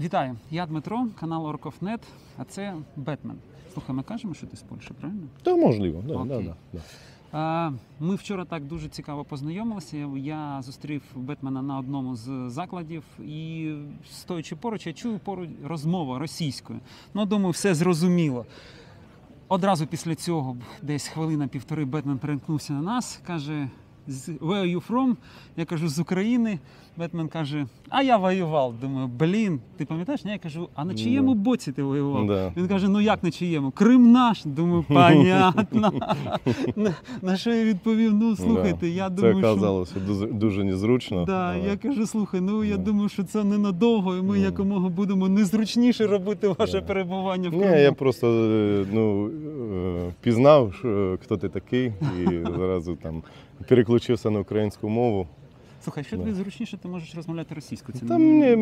Вітаю, я Дмитро, канал Ork.of.net, а це Бетмен. Слухай, ми кажемо, що ти з Польщі, правильно? Та можливо, да. Ми вчора так дуже цікаво познайомилися. Я зустрів Бетмена на одному з закладів і, стоячи поруч, я чую поруч розмову російською. Ну, думаю, все зрозуміло. Одразу після цього, десь хвилина-півтори, Бетмен перемкнувся на нас, каже: "Where are you from?" Я кажу: "З України". Бетмен каже: "А я воював". Думаю, блін, ти пам'ятаєш? Я кажу: "А на чиєму боці ти воював?" Да. Він каже: "Ну як на чиєму? Крим наш". Думаю, понятно. На що я відповів: "Ну, слухайте, я думаю, це що..." оказалося дуже незручно. Да, я кажу: "Слухай, ну я думаю, що це ненадовго, і ми якомога будемо незручніше робити ваше перебування в Криму". Ні, я просто пізнав, хто ти такий, і зразу там переключився на українську мову. Слухай, що тобі зручніше, ти можеш розмовляти російською. Це Та не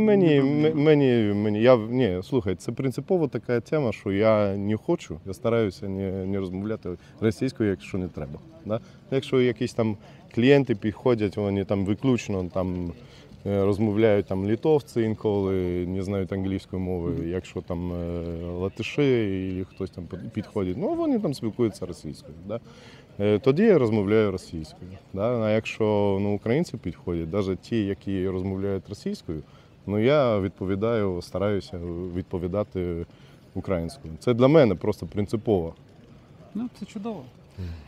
мені, слухай, це принципово така тема, що я не хочу, я стараюся не розмовляти російською, якщо не треба. Да? Якщо якісь там клієнти підходять, вони там виключно там розмовляють там литовці інколи, не знають англійської мови, якщо там латиші і хтось там підходить, ну вони там спілкуються російською. Да? Тоді я розмовляю російською. Да? А якщо українці підходять, навіть ті, які розмовляють російською, я відповідаю, стараюся відповідати українською. Це для мене просто принципово. Ну, це чудово.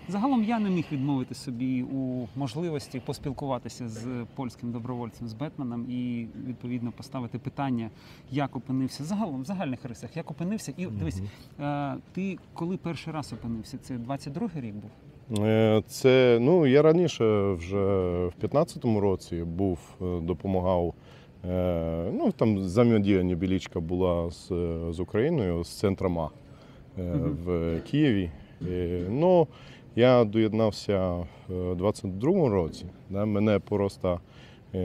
Загалом я не міг відмовити собі у можливості поспілкуватися з польським добровольцем, з Бетменом, і, відповідно, поставити питання, як опинився, загалом, в загальних рисах, як опинився. І дивись, ти коли перший раз опинився? Це 22-й рік був? Це, я раніше вже в 15-му році був, допомагав, там взаємодія невеличка була з Україною, з центром А в Києві. Я доєднався в 22-му році. Мене просто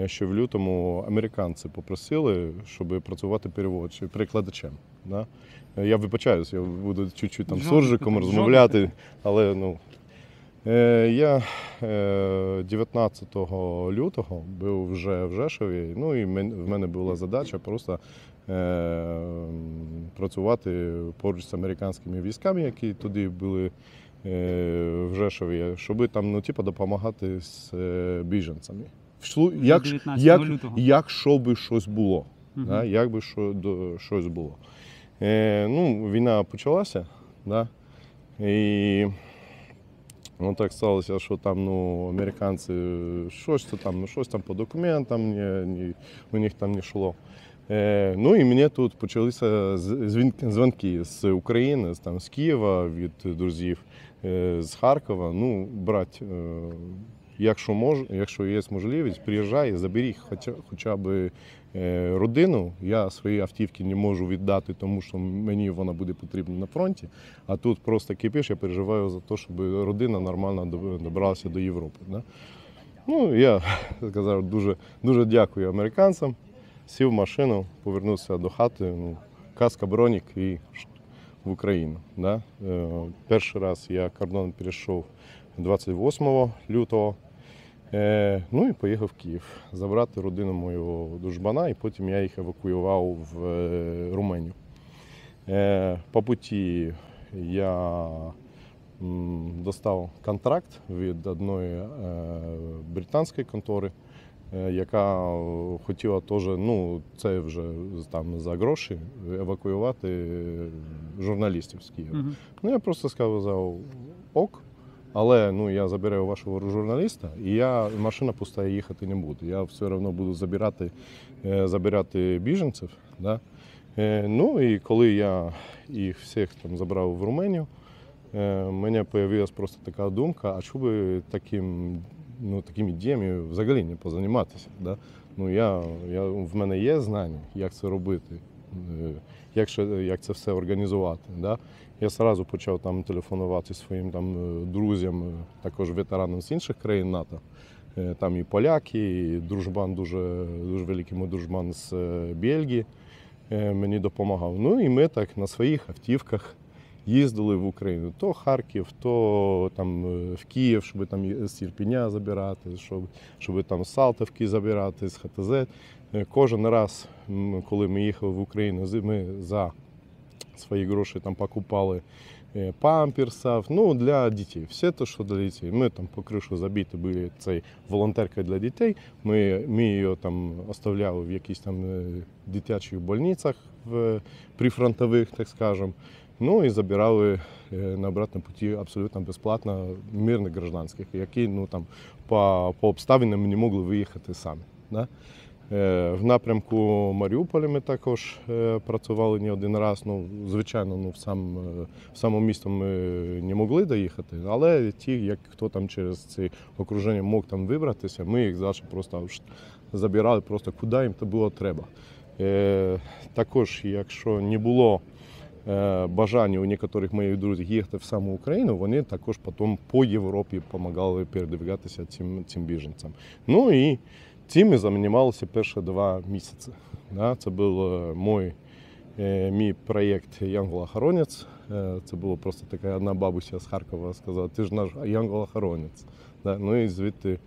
ще в лютому американці попросили, щоб працювати перекладачем. Я вибачаюсь, я буду чуть-чуть там суржиком розмовляти, але я 19 лютого був вже в Жешові, і в мене була задача просто працювати поруч з американськими військами, які тоді були в Жешові, щоб там допомагати з біженцями. Якщо би щось було. Щось було. Війна почалася, і так сталося, що там американці щось там по документам, у них там не йшло. І мені тут почалися дзвінки з України, з Києва, від друзів, з Харкова. Брать, якщо є можливість, приїжджай, заберіть хоча б родину. Я свої автівки не можу віддати, тому що мені вона буде потрібна на фронті. А тут просто кипиш, я переживаю за те, щоб родина нормально добралася до Європи. Я сказав, дуже дякую американцям. Сів в машину, повернувся до хати, каска, бронік і в Україну. Перший раз я кордон перейшов 28 лютого, і поїхав в Київ забрати родину мого дружбана, і потім я їх евакуював в Руменію. По путі я достав контракт від одної британської контори, яка хотіла теж, це вже там за гроші, евакуювати журналістів з Києва. Я просто сказав: ок, але я забираю вашого журналіста, і машина пуста, їхати не буду. Я все одно буду забирати біженців. І коли я їх всіх там забрав в Руменію, в мене з'явилася просто така думка, а чому би такими діями взагалі не позайматися. В мене є знання, як це робити, як це все організувати. Я одразу почав там телефонувати своїм друзям, також ветеранам з інших країн НАТО. Там і поляки, і дружбан, дуже великий мій дружбан з Бельгії мені допомагав. І ми так на своїх автівках їздили в Україну. То Харків, то там в Київ, щоб там з Ірпеня забирати, щоб там з Салтовки забирати, з ХТЗ. Кожен раз коли ми їхали в Україну, ми за свої гроші там покупали памперсів, ну, для дітей. Все те, що для дітей. Ми там по кришу забиті були цією волонтеркою для дітей. Ми її там оставляли в якихось там дитячих больницях, прифронтових, так скажемо. Ну і забирали на обратному путі абсолютно безплатно мирних гражданських, які ну, там, по обставинам не могли виїхати самі. Да? В напрямку Маріуполя ми також працювали не один раз. Ну, звичайно, ну, в само місто ми не могли доїхати, але ті, як хто там через це окруження мог там вибратися, ми їх завжди просто забирали, просто куди їм то було треба. Також, якщо не було бажання у некоторих моїх друзів їхати в саму Україну, вони також потім по Європі допомагали передвигатися цим біженцям. Ну і цим ми займалися перші 2 місяці. Це був мій проєкт «Янгол-охоронець». Це була просто така одна бабуся з Харкова сказала: ти ж наш янгол-охоронець. Ну і звідти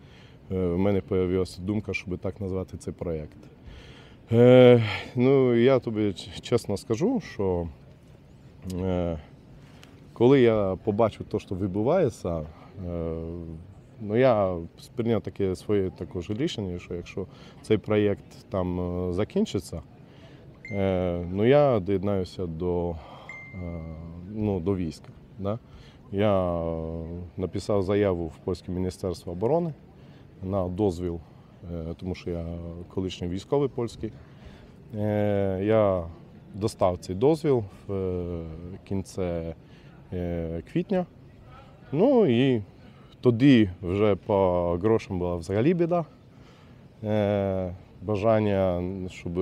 в мене з'явилася думка, щоб так назвати цей проєкт. Ну, я тобі чесно скажу, що коли я побачив те, що відбувається, ну, я сприйняв таке своє також рішення, що якщо цей проєкт там закінчиться, ну, я доєднаюся до війська. Да? Я написав заяву в Польське Міністерство оборони на дозвіл, тому що я колишній військовий польський. Я достав цей дозвіл в кінці квітня. Ну і тоді вже по грошам була взагалі біда. Бажання, щоб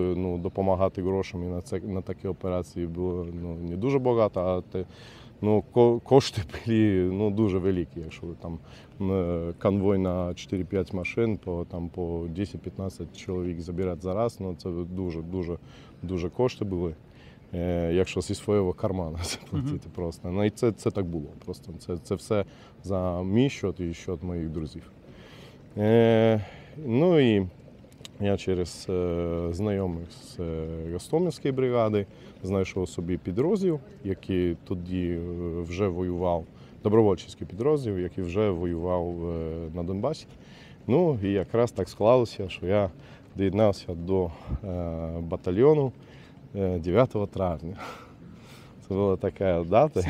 допомагати грошами на такі операції було не дуже багато, а кошти були дуже великі. Якщо там конвой на 4-5 машин, по 10-15 чоловік забирати зараз, це дуже кошти були. Якщо зі свого карману заплатити просто. Ну і це так було. Просто це все за мій счет і счет моїх друзів. Ну і я через знайомих з Гостомельської бригади знайшов собі підрозділ, який тоді вже воював, добровольчий підрозділ, який вже воював на Донбасі. Ну і якраз так склалося, що я доєднався до батальйону 9 травня. Це була така дата,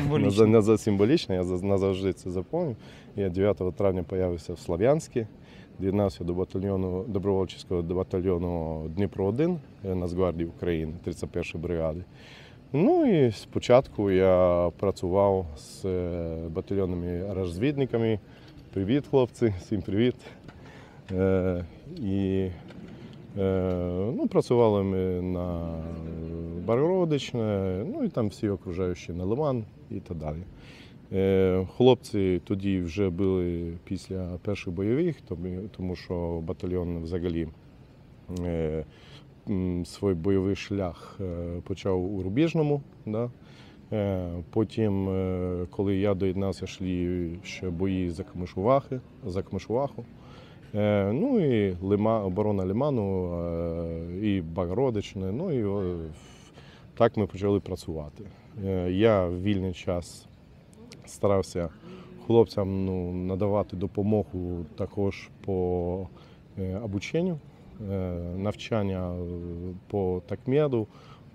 символічна, я назавжди це запам'ятав. Я 9 травня з'явився в Слов'янську, доєднався до добровольчого батальйону Дніпро-1 Нацгвардії України, 31-ї бригади. Ну і спочатку я працював з батальйонними розвідниками. Привіт, хлопці, всім привіт. Працювали ми на Богородичне, ну і там всі окружаючі на Лиман і так далі. Хлопці тоді вже були після перших бойових, тому що батальйон взагалі свій бойовий шлях почав у Рубіжному. Да? Потім, коли я доєднався, йшли ще бої за Камишуваху. Ну і оборона Лиману, і Богородичне, ну і так ми почали працювати. Я в вільний час старався хлопцям надавати допомогу також по обученню, навчання по такмеду,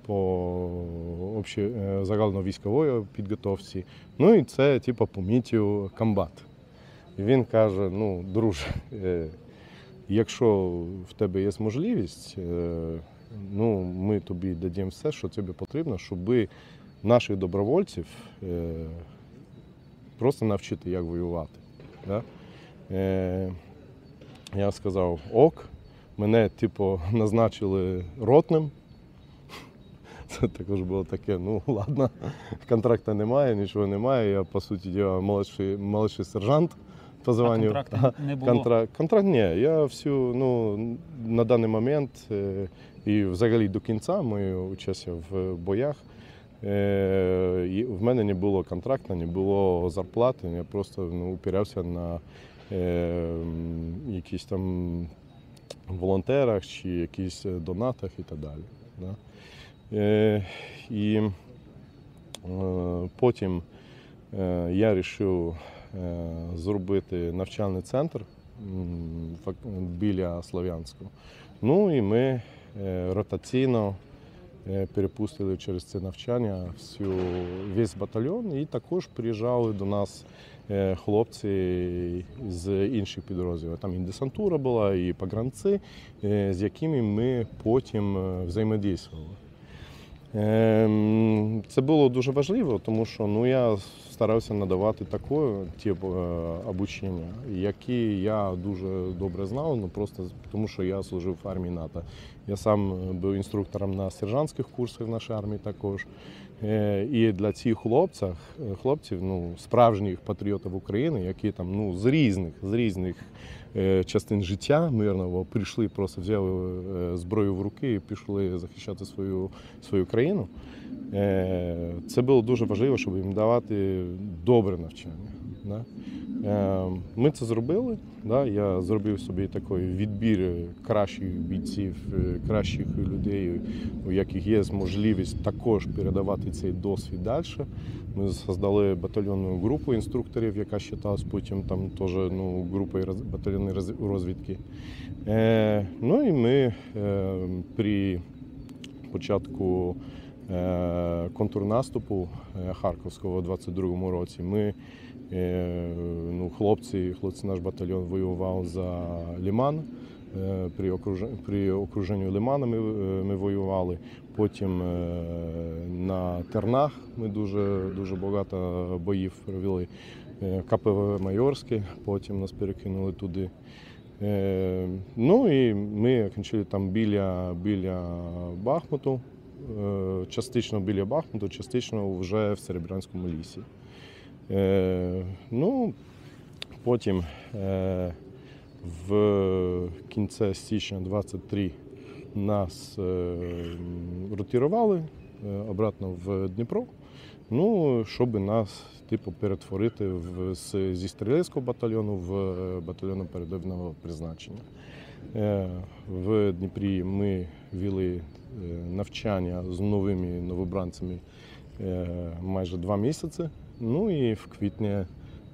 по загальновійськовій підготовці. Ну і це помітив комбат. І він каже: друже, якщо в тебе є можливість, ми тобі дадемо все, що тобі потрібно, щоб наших добровольців просто навчити, як воювати. Да? Я сказав: ок, мене назначили ротним. Це також було таке: ладно, контракту немає, нічого немає, я, по суті діла, молодший сержант. По званню. А контракту не було? Контракт ні. Я на даний момент і взагалі до кінця мою участь в боях, в мене не було контракту, не було зарплати, я просто упирався на якісь там волонтерах чи якісь донатах і так далі. Да? І потім я вирішив зробити навчальний центр біля Слов'янського. Ну і ми ротаційно перепустили через це навчання весь батальйон, і також приїжджали до нас хлопці з інших підрозділів. Там і десантура була, і погранці, з якими ми потім взаємодійствували. Це було дуже важливо, тому що я старався надавати такий тип обучення, який я дуже добре знав, просто тому що я служив в армії НАТО. Я сам був інструктором на сержантських курсах в нашій армії також. І для цих хлопців, справжніх патріотів України, які там з різних частин життя мирного прийшли, просто взяли зброю в руки і пішли захищати свою країну. Це було дуже важливо, щоб їм давати добре навчання. Да? Ми це зробили. Да? Я зробив собі такий відбір кращих бійців, кращих людей, у яких є можливість також передавати цей досвід далі. Ми створили батальйонну групу інструкторів, яка вважалась потім там теж групою батальйонної розвідки. Ну і ми при початку контрнаступу Харківського у 22-му році хлопці наш батальйон воював за Лиман. При окруженні Лимана ми воювали. Потім на Тернах ми дуже багато боїв провели. КПВ Майорське, потім нас перекинули туди. Ну і ми закінчили там біля Бахмуту, частично біля Бахмуту, частично вже в Серебрянському лісі. Потім в кінці січня 23 нас ротували обратно в Дніпро, щоб нас перетворити зі стрілецького батальйону в батальйон оперативного призначення. В Дніпрі ми вели навчання з новими новобранцями майже 2 місяці. І в квітні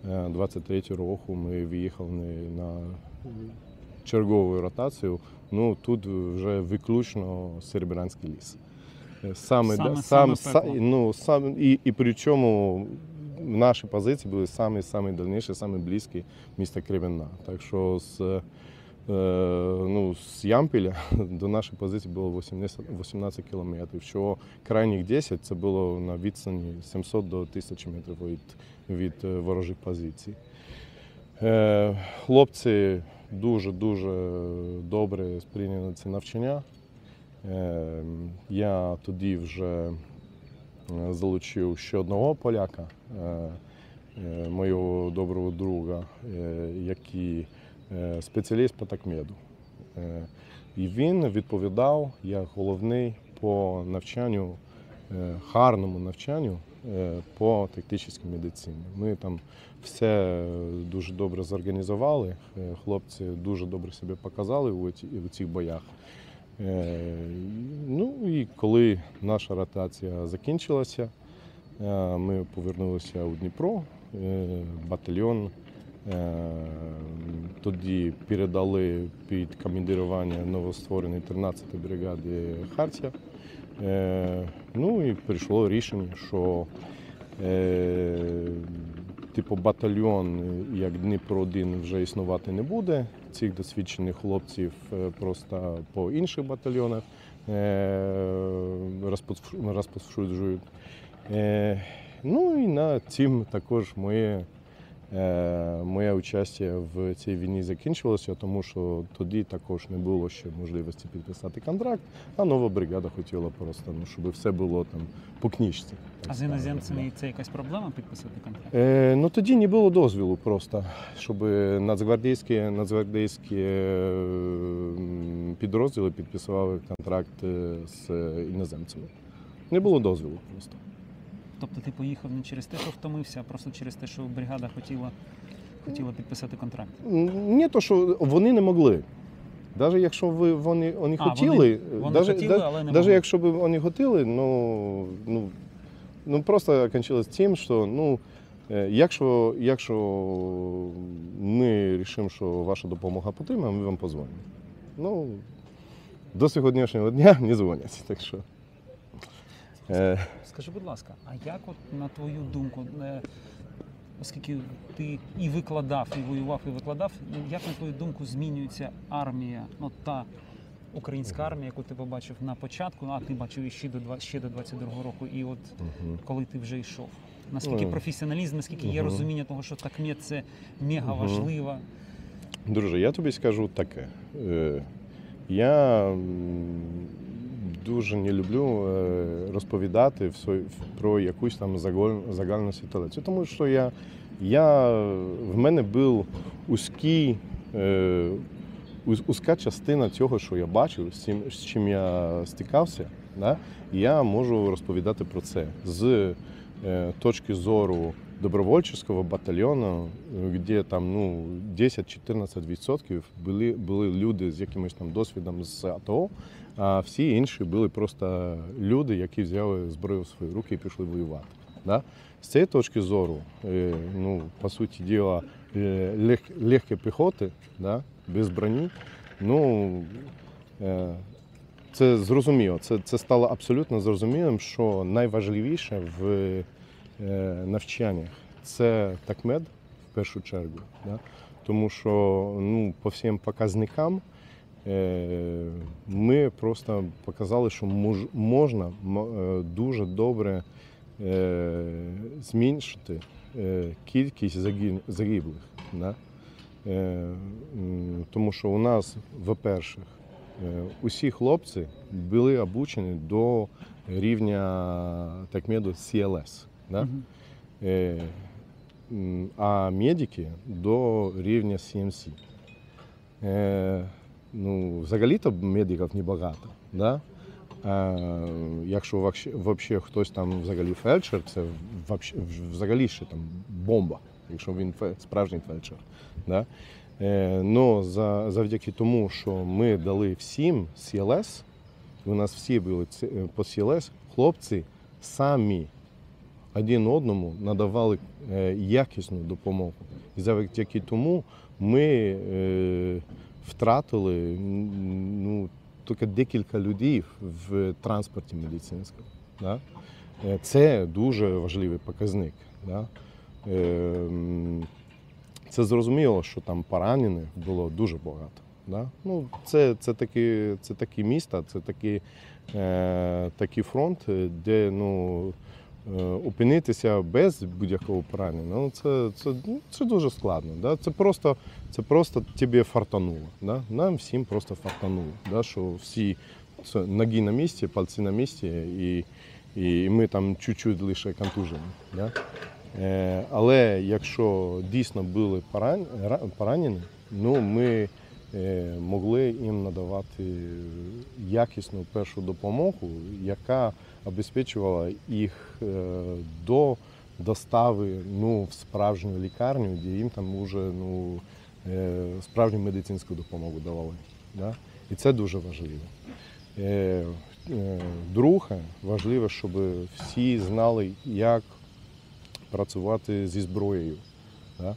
23-го року ми виїхали на чергову ротацію. Тут вже виключно Серебрянський ліс. І причому наші позиції були самі дальніші, самі близькі міста Кремінна. Так що з Ямпіля до нашої позиції було 18 кілометрів, що крайніх 10 це було на відстані 700 до 1000 метрів від ворожих позицій. Хлопці дуже добре сприйняли це навчання. Я тоді вже залучив ще одного поляка, моєго доброго друга, який спеціаліст по такмеду. І він відповідав як головний по навчанню, гарному навчанню по тактичній медицині. Ми там все дуже добре зорганізували, хлопці дуже добре себе показали у цих боях. І коли наша ротація закінчилася, ми повернулися у Дніпро, батальйон тоді передали під командирування новоствореної 13-ї бригади Хартія. І прийшло рішення, що батальйон, як Дніпро-1, вже існувати не буде. Цих досвідчених хлопців просто по інших батальйонах розповсюджують. І на цим також моє участь в цій війні закінчилося, тому що тоді також не було ще можливості підписати контракт, а нова бригада хотіла просто, щоб все було там по книжці. А з іноземцями це якась проблема підписати контракт? Тоді не було дозволу просто, щоб нацгвардійські підрозділи підписували контракт з іноземцями. Не було дозволу просто. Тобто ти поїхав не через те, що втомився, а просто через те, що бригада хотіла підписати контракт? Не то, що вони не могли. Навіть якщо вони хотіли, вони хотіли, але не навіть могли. якщо б вони хотіли, просто кончилось тим, що якщо ми вирішимо, що ваша допомога потрібна, ми вам позвонимо. До сьогоднішнього дня не дзвонять. Так що. Скажи, будь ласка, а як от на твою думку, оскільки ти і викладав, і воював, і викладав, як на твою думку змінюється армія, та українська армія, яку ти побачив на початку, а ти бачив ще до 22-го року, і от коли ти вже йшов? Наскільки професіоналізм, наскільки є розуміння того, що такмет – це мега важливо? Друже, я тобі скажу таке. Я дуже не люблю розповідати про якусь там загальну ситуацію, тому що в мене був узка частина цього, що я бачив, з чим я стикався. Да? І я можу розповідати про це з точки зору добровольчого батальйону, де там 10-14% були люди з якимось там досвідом з АТО, а всі інші були просто люди, які взяли зброю в свої руки і пішли воювати. Да? З цієї точки зору, по суті діла, легкі піхоти, да, без броні, це зрозуміло. Це стало абсолютно зрозумілим, що найважливіше в навчаннях це такмет в першу чергу. Да? Тому що по всім показникам ми просто показали, що можна дуже добре зменшити кількість загиблих. Да? Тому що у нас, по-перше, усі хлопці були обучені до рівня такмеду CLS. Да? А медики до рівня CMC. Взагалі-то медиків небагато. Да? Якщо взагалі хтось там взагалі фельдшер, це взагалі ще там бомба, якщо він справжній фельдшер. Да? Но завдяки тому, що ми дали всім CLS, у нас всі були по CLS, хлопці самі один одному надавали якісну допомогу. І завдяки тому ми втратили тільки декілька людей в транспорті медицинському. Да? Це дуже важливий показник. Да? Це зрозуміло, що там поранених було дуже багато. Да? Це такі міста, це такий фронт, де опинитися без будь-якого поранення, це дуже складно. Да? Це просто тобі фартануло. Да? Нам всім просто фартануло, да? Що всі ноги на місці, пальці на місці, і ми там чуть-чуть лише контужені. Да? Але якщо дійсно були поранені, ми могли їм надавати якісну першу допомогу, яка обезпечувала їх до достави в справжню лікарню, де їм там вже справжню медицинську допомогу давали. Да? І це дуже важливо. Друге, важливо, щоб всі знали, як працювати зі зброєю. Да?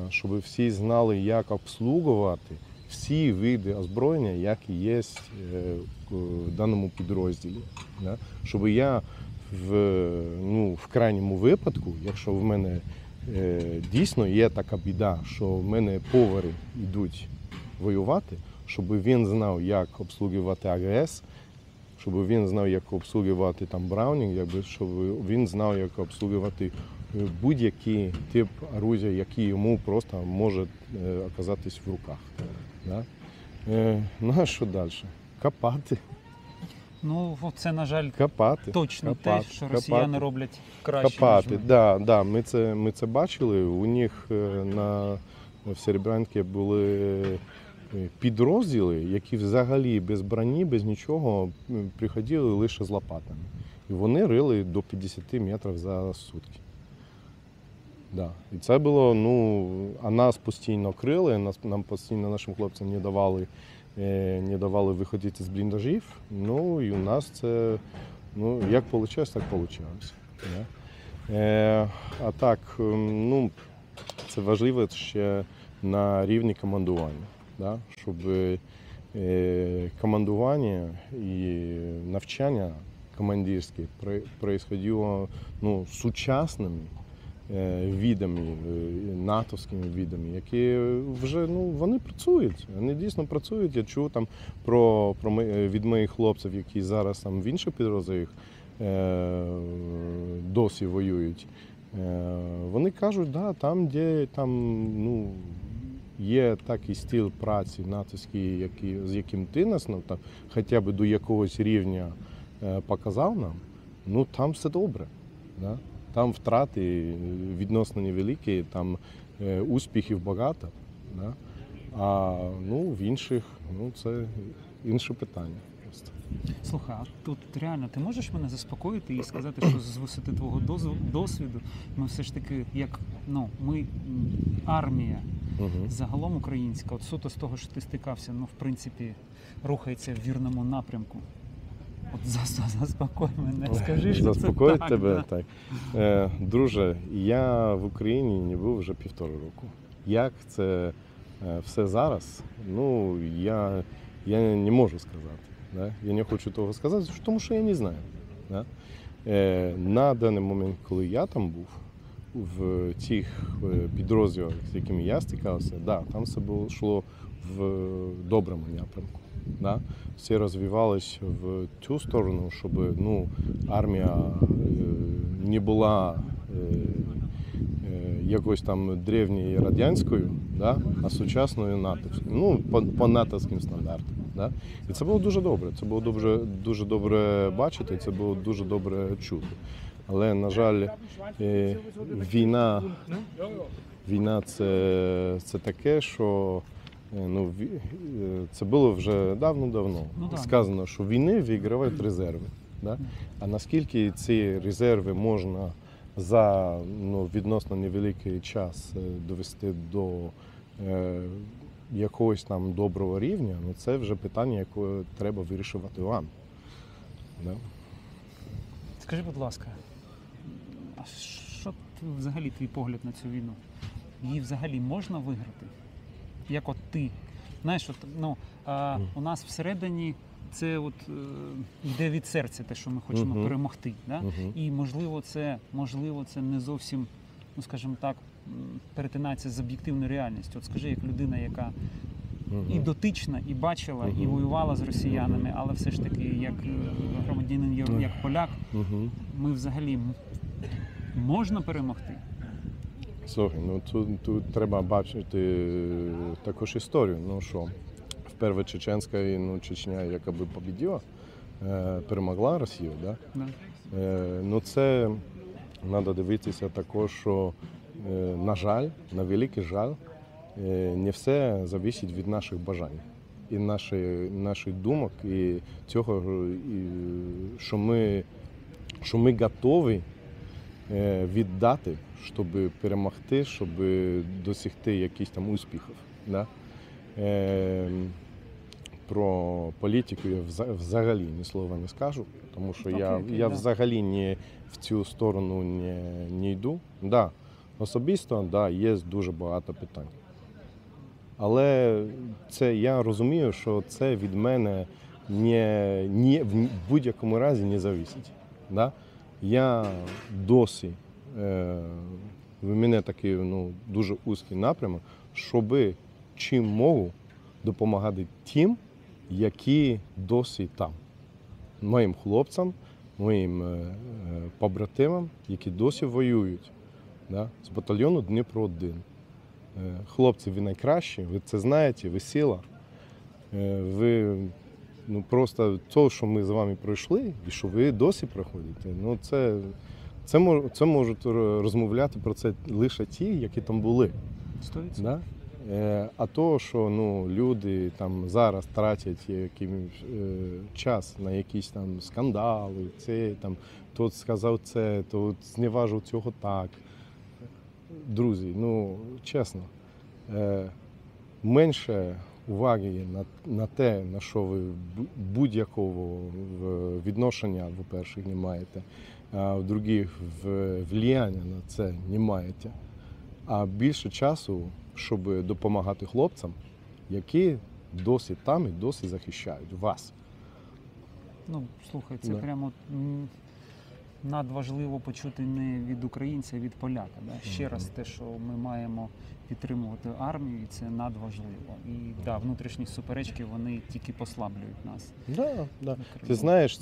Щоб всі знали, як обслуговувати всі види озброєння, які є в даному підрозділі. Да? Щоб я в крайньому випадку, якщо в мене дійсно є така біда, що в мене повари йдуть воювати, щоб він знав, як обслуговувати АГС, щоб він знав, як обслуговувати там Браунінг, щоб він знав, як обслуговувати будь-який тип оружия, який йому просто може оказатись в руках. Да? А що далі? Копати. Це, на жаль, точно те, що росіяни роблять краще. Копати, так. Да. Ми це бачили. У них в Серебрянці були підрозділи, які взагалі без броні, без нічого приходили лише з лопатами. І вони рили до 50 метрів за сутки. Да. І це було, а нас постійно крили, нам постійно нашим хлопцям не давали виходити з бліндажів. Ну і у нас це, як вийшло, так вийшло. Да. А так, це важливо ще на рівні командування, да? Щоб командування і навчання командирське происходило сучасними видами, натовськими видами, які вже вони працюють. Вони дійсно працюють. Я чув там від моїх хлопців, які зараз там в інших підрозділах досі воюють. Вони кажуть, там, де є такий стиль праці натовський, з яким ти нас хоча б до якогось рівня показав нам, там все добре. Да? Там втрати відносно невеликі, там успіхів багато. Да? А в інших це інше питання. Просто. Слухай, а тут реально ти можеш мене заспокоїти і сказати, що з висоти твого досвіду ми все ж таки, як ми армія загалом українська, от суто з того, що ти стикався, в принципі, рухається в вірному напрямку. От заспокой мене, скажи, що Заспокоїть це так. тебе, Да. так. Друже, я в Україні не був вже 1,5 року. Як це все зараз, я не можу сказати. Да? Я не хочу того сказати, тому що я не знаю. Да? На даний момент, коли я там був, в тих підрозділах, з якими я стикався, там все йшло в доброму напрямку. Да? Все розвивалось в цю сторону, щоб армія не була якоюсь там древньою радянською, да? А сучасною натовською, по натовським стандартам. Да? І це було дуже добре. Це було дуже добре бачити, це було дуже добре чути. Але, на жаль, війна це таке, що це було вже давно-давно. Сказано, що війни виграють резерви. Да? А наскільки ці резерви можна за відносно невеликий час довести до якогось там доброго рівня, це вже питання, яке треба вирішувати вам. Да? Скажи, будь ласка, а що взагалі твій погляд на цю війну? Її взагалі можна виграти? Як от ти? Знаєш, у нас всередині це йде від серця те, що ми хочемо перемогти. Да? І можливо це не зовсім, скажімо так, перетинається з об'єктивною реальністю. От скажи, як людина, яка і дотична, і бачила, і воювала з росіянами, але все ж таки, як громадянин, як поляк, ми взагалі можна перемогти? Слухай, тут треба бачити також історію. Що вперше Чеченська, Чечня, яка би побіділа, перемогла Росію, да? Да. Це треба дивитися також, що, на жаль, на великий жаль, не все залежить від наших бажань і наших думок, і цього, що ми готові віддати, щоб перемогти, щоб досягти якихось там успіхів. Да? Про політику я взагалі ні слова не скажу, тому що я взагалі в цю сторону не йду. Да, особисто, є дуже багато питань. Але я розумію, що це від мене в будь-якому разі не залежить. Да? Я досі, в мене такий дуже вузький напрямок, щоб чим можу допомагати тим, які досі там. Моїм хлопцям, моїм побратимам, які досі воюють. Да? З батальйону Дніпро-1. Хлопці, ви найкращі, ви це знаєте, ви сила. Ви просто те, що ми з вами пройшли, і що ви досі проходите, це можуть розмовляти про це лише ті, які там були. 100%. Да? А то, що люди там зараз тратять час на якісь там скандали, тут сказав це, тут зневажив цього так. друзі, ну чесно, менше уваги на те, на що ви будь-якого відношення, по-перше, не маєте, а в-других, влияння на це не маєте. А більше часу, щоб допомагати хлопцям, які досі там і досі захищають вас. Ну, слухай, це Да. прямо надважливо почути не від українця, а від поляка. Да? Ще раз те, що ми маємо підтримувати армію, і це надважливо. І да, внутрішні суперечки, вони тільки послаблюють нас. Да, да. Ти знаєш,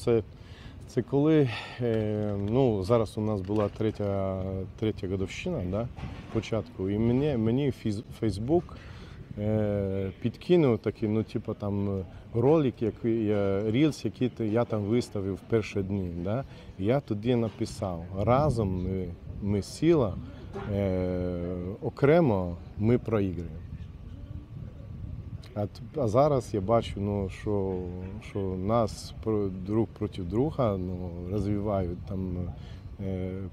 це коли, зараз у нас була третя годовщина, да, початку, і мені Фейсбук підкинув такий, ролик, рілс, який я там виставив в перші дні. Да? Я тоді написав, разом ми сила, окремо ми проіграємо. А зараз я бачу, що нас друг проти друга розвивають,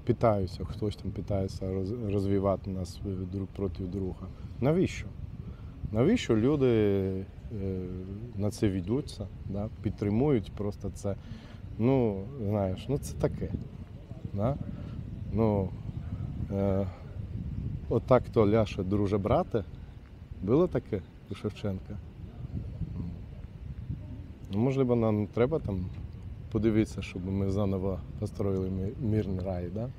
питаються, хтось там питається розвивати нас друг проти друга. Навіщо? Навіщо люди на це ведуться, да? Підтримують просто це? Це таке. Да? Отак то ляше, друже, брате, було таке у Шевченка? Можливо, нам треба там подивитися, щоб ми заново построїли мирний рай, да?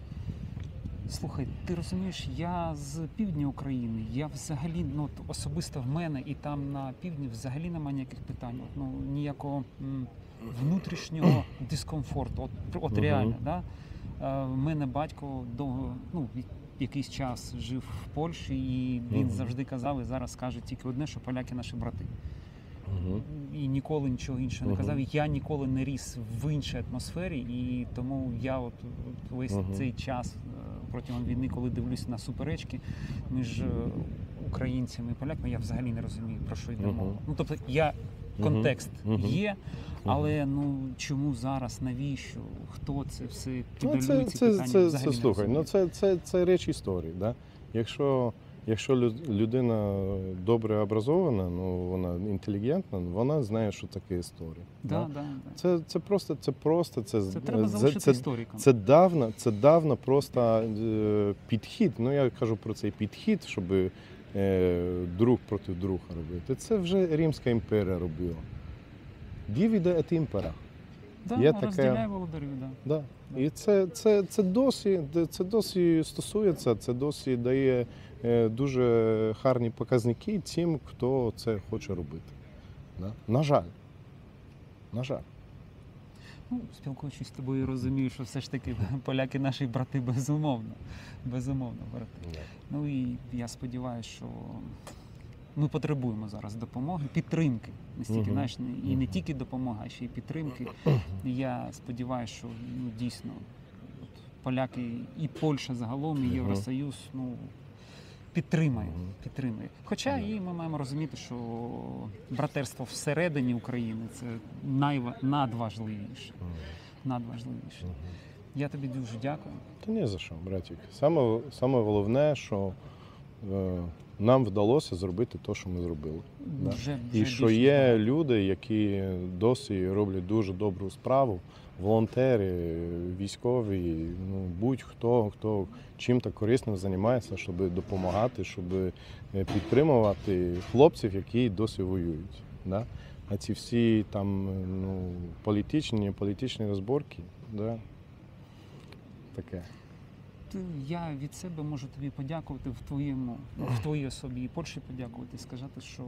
Слухай, ти розумієш, я з півдня України, я взагалі, особисто в мене і там на півдні взагалі немає ніяких питань, ніякого внутрішнього дискомфорту, от реально, да? В мене батько якийсь час жив в Польщі, і він завжди казав, і зараз каже тільки одне, що поляки наші брати. І ніколи нічого іншого не казав. Я ніколи не ріс в іншій атмосфері, і тому я весь цей час протягом війни, коли дивлюсь на суперечки між українцями і поляками, я взагалі не розумію, про що йде мова. Тобто контекст є, але чому зараз, навіщо, хто це все підалює ці питання, взагалі не слухай, розумію. це реч історії. Да? Якщо людина добре образована, вона інтелігентна, вона знає, що таке історія. Да. Це треба залишити історикам. Це давно просто підхід. Я кажу про цей підхід, щоб друг проти друга робити. Це вже Римська імперія робила. Divide et impera. Розділяй володарів, да. І це досі стосується, це досі дає дуже гарні показники тим, хто це хоче робити. Да? На жаль. Спілкуючись з тобою, розумію, що все ж таки поляки наші брати безумовно брати. Yeah. І я сподіваюся, що ми потребуємо зараз допомоги, підтримки. І не тільки допомоги, а ще й підтримки. І я сподіваюся, що дійсно поляки і Польща загалом, і Євросоюз підтримає. Хоча і ми маємо розуміти, що братерство всередині України – це надважливіше. Я тобі дуже дякую. Та ні за що, братик. Саме головне, що нам вдалося зробити те, що ми зробили. І що є люди, які досі роблять дуже добру справу, волонтери, військові, будь-хто чим-то корисним займається, щоб допомагати, щоб підтримувати хлопців, які досі воюють. Да? А ці всі там політичні розборки, да? Таке. Я від себе можу тобі подякувати в твоїй особі і Польщі подякувати і сказати, що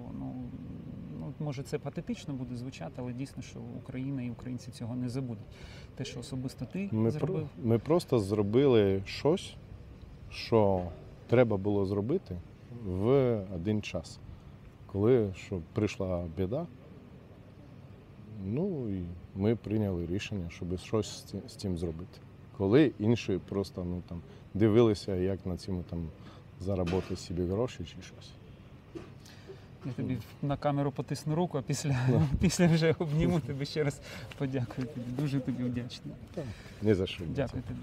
може це патетично буде звучати, але дійсно, що Україна і українці цього не забудуть. Те, що особисто ти зробив. Ми просто зробили щось, що треба було зробити в один час. Коли прийшла біда, і ми прийняли рішення, щоб щось з цим зробити. Коли інші просто дивилися, як на цьому заробити собі гроші чи щось. Я тобі на камеру потисну руку, а після вже обніму тебе, ще раз подякую тобі. Дуже тобі вдячний. Ні за що. Дякую тобі.